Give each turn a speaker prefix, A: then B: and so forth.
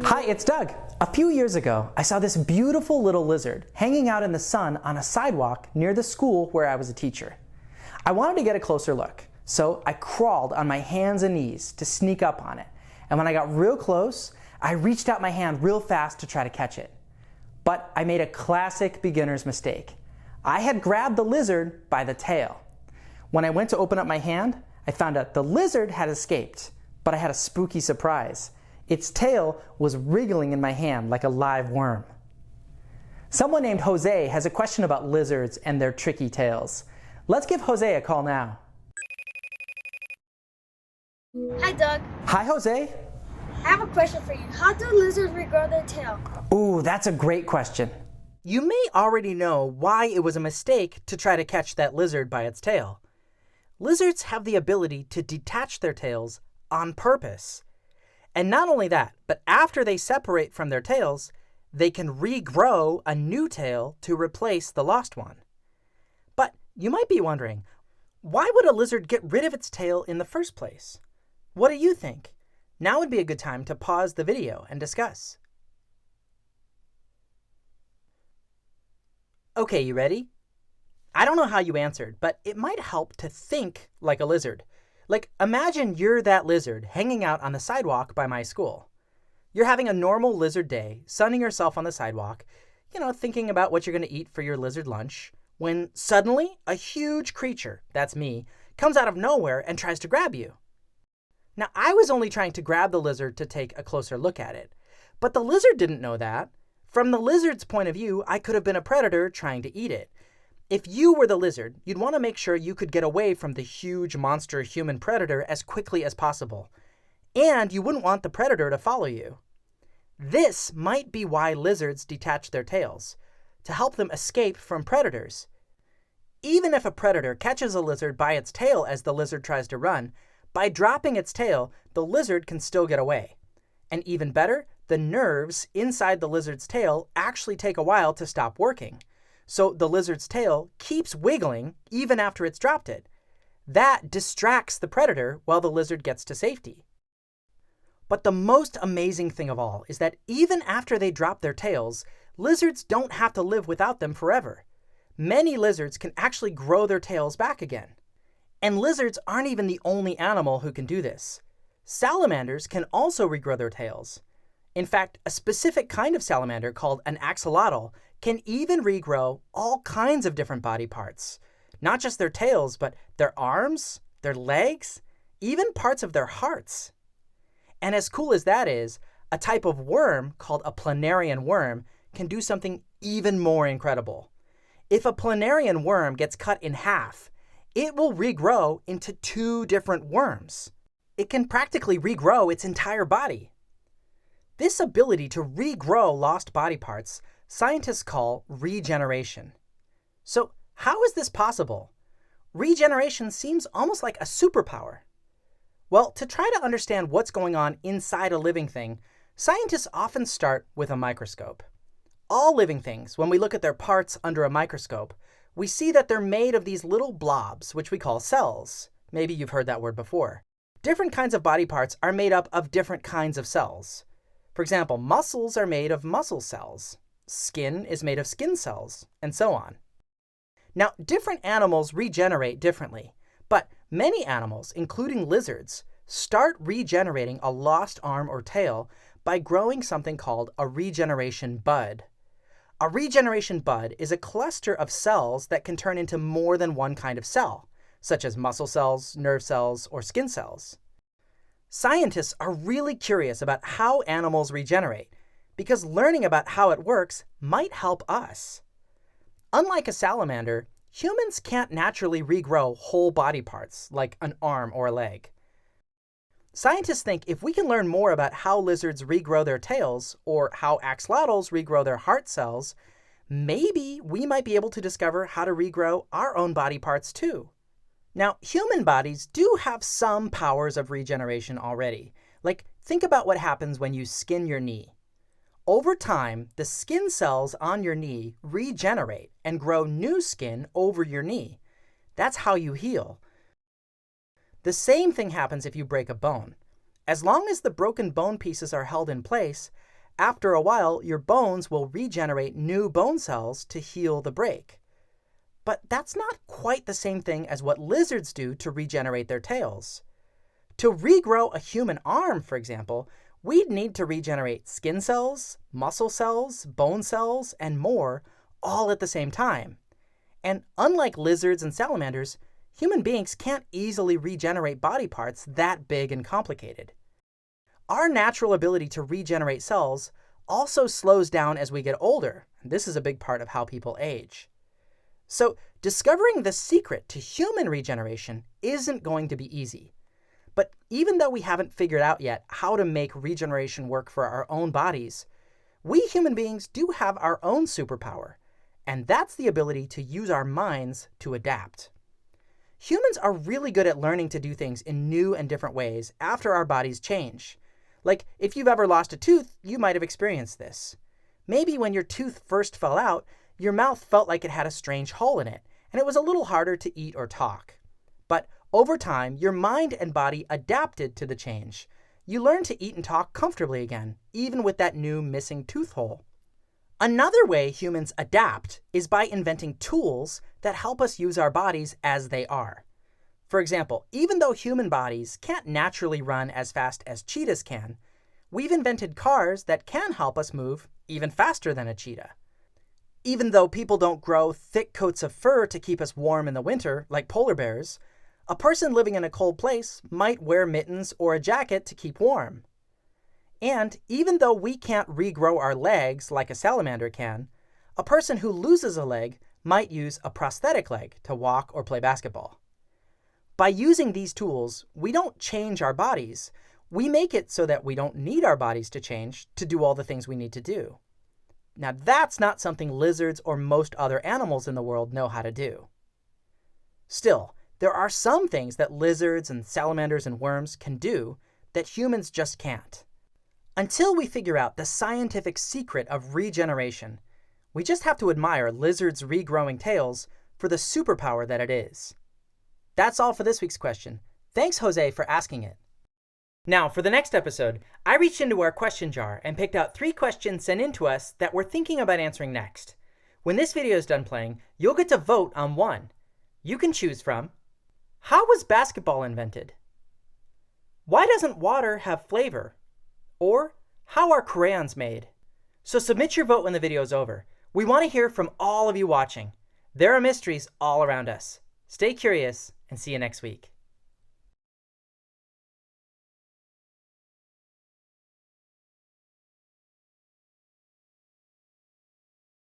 A: Hi, it's Doug. A few years ago, I saw this beautiful little lizard hanging out in the sun on a sidewalk near the school where I was a teacher. I wanted to get a closer look, so I crawled on my hands and knees to sneak up on it. And when I got real close, I reached out my hand real fast to try to catch it. But I made a classic beginner's mistake. I had grabbed the lizard by the tail. When I went to open up my hand, I found out the lizard had escaped, but I had a spooky surprise. Its tail was wriggling in my hand like a live worm. Someone named Jose has a question about lizards and their tricky tails. Let's give Jose a call now.
B: Hi, Doug.
A: Hi, Jose.
B: I have a question for you. How do lizards regrow their tail?
A: Ooh, that's a great question. You may already know why it was a mistake to try to catch that lizard by its tail. Lizards have the ability to detach their tails on purpose. And not only that, but after they separate from their tails, they can regrow a new tail to replace the lost one. But you might be wondering, why would a lizard get rid of its tail in the first place? What do you think? Now would be a good time to pause the video and discuss. Okay, you ready? I don't know how you answered, but it might help to think like a lizard. Like, imagine you're that lizard hanging out on the sidewalk by my school. You're having a normal lizard day, sunning yourself on the sidewalk, thinking about what you're going to eat for your lizard lunch, when suddenly a huge creature, that's me, comes out of nowhere and tries to grab you. Now, I was only trying to grab the lizard to take a closer look at it, but the lizard didn't know that. From the lizard's point of view, I could have been a predator trying to eat it. If you were the lizard, you'd want to make sure you could get away from the huge monster human predator as quickly as possible. And you wouldn't want the predator to follow you. This might be why lizards detach their tails, to help them escape from predators. Even if a predator catches a lizard by its tail as the lizard tries to run, by dropping its tail, the lizard can still get away. And even better, the nerves inside the lizard's tail actually take a while to stop working. So the lizard's tail keeps wiggling even after it's dropped it. That distracts the predator while the lizard gets to safety. But the most amazing thing of all is that even after they drop their tails, lizards don't have to live without them forever. Many lizards can actually grow their tails back again. And lizards aren't even the only animal who can do this. Salamanders can also regrow their tails. In fact, a specific kind of salamander called an axolotl can even regrow all kinds of different body parts. Not just their tails, but their arms, their legs, even parts of their hearts. And as cool as that is, a type of worm called a planarian worm can do something even more incredible. If a planarian worm gets cut in half, it will regrow into 2 different worms. It can practically regrow its entire body. This ability to regrow lost body parts, scientists call regeneration. So how is this possible? Regeneration seems almost like a superpower. Well, to try to understand what's going on inside a living thing, scientists often start with a microscope. All living things, when we look at their parts under a microscope, we see that they're made of these little blobs, which we call cells. Maybe you've heard that word before. Different kinds of body parts are made up of different kinds of cells. For example, muscles are made of muscle cells. Skin is made of skin cells, and so on. Now, different animals regenerate differently, but many animals, including lizards, start regenerating a lost arm or tail by growing something called a regeneration bud. A regeneration bud is a cluster of cells that can turn into more than one kind of cell, such as muscle cells, nerve cells, or skin cells. Scientists are really curious about how animals regenerate, because learning about how it works might help us. Unlike a salamander, humans can't naturally regrow whole body parts, like an arm or a leg. Scientists think if we can learn more about how lizards regrow their tails, or how axolotls regrow their heart cells, maybe we might be able to discover how to regrow our own body parts too. Now, human bodies do have some powers of regeneration already. Like, think about what happens when you skin your knee. Over time, the skin cells on your knee regenerate and grow new skin over your knee. That's how you heal. The same thing happens if you break a bone. As long as the broken bone pieces are held in place, after a while, your bones will regenerate new bone cells to heal the break. But that's not quite the same thing as what lizards do to regenerate their tails. To regrow a human arm, for example, we'd need to regenerate skin cells, muscle cells, bone cells, and more, all at the same time. And unlike lizards and salamanders, human beings can't easily regenerate body parts that big and complicated. Our natural ability to regenerate cells also slows down as we get older. This is a big part of how people age. So discovering the secret to human regeneration isn't going to be easy. But even though we haven't figured out yet how to make regeneration work for our own bodies, we human beings do have our own superpower, and that's the ability to use our minds to adapt. Humans are really good at learning to do things in new and different ways after our bodies change. Like, if you've ever lost a tooth, you might have experienced this. Maybe when your tooth first fell out, your mouth felt like it had a strange hole in it, and it was a little harder to eat or talk. But over time, your mind and body adapted to the change. You learned to eat and talk comfortably again, even with that new missing tooth hole. Another way humans adapt is by inventing tools that help us use our bodies as they are. For example, even though human bodies can't naturally run as fast as cheetahs can, we've invented cars that can help us move even faster than a cheetah. Even though people don't grow thick coats of fur to keep us warm in the winter, like polar bears, a person living in a cold place might wear mittens or a jacket to keep warm. And even though we can't regrow our legs like a salamander can, a person who loses a leg might use a prosthetic leg to walk or play basketball. By using these tools, we don't change our bodies. We make it so that we don't need our bodies to change to do all the things we need to do. Now, that's not something lizards or most other animals in the world know how to do. Still, there are some things that lizards and salamanders and worms can do that humans just can't. Until we figure out the scientific secret of regeneration, we just have to admire lizards' regrowing tails for the superpower that it is. That's all for this week's question. Thanks, Jose, for asking it. Now, for the next episode, I reached into our question jar and picked out 3 questions sent in to us that we're thinking about answering next. When this video is done playing, you'll get to vote on one. You can choose from: how was basketball invented? Why doesn't water have flavor? Or how are crayons made? So submit your vote when the video is over. We want to hear from all of you watching. There are mysteries all around us. Stay curious and see you next week.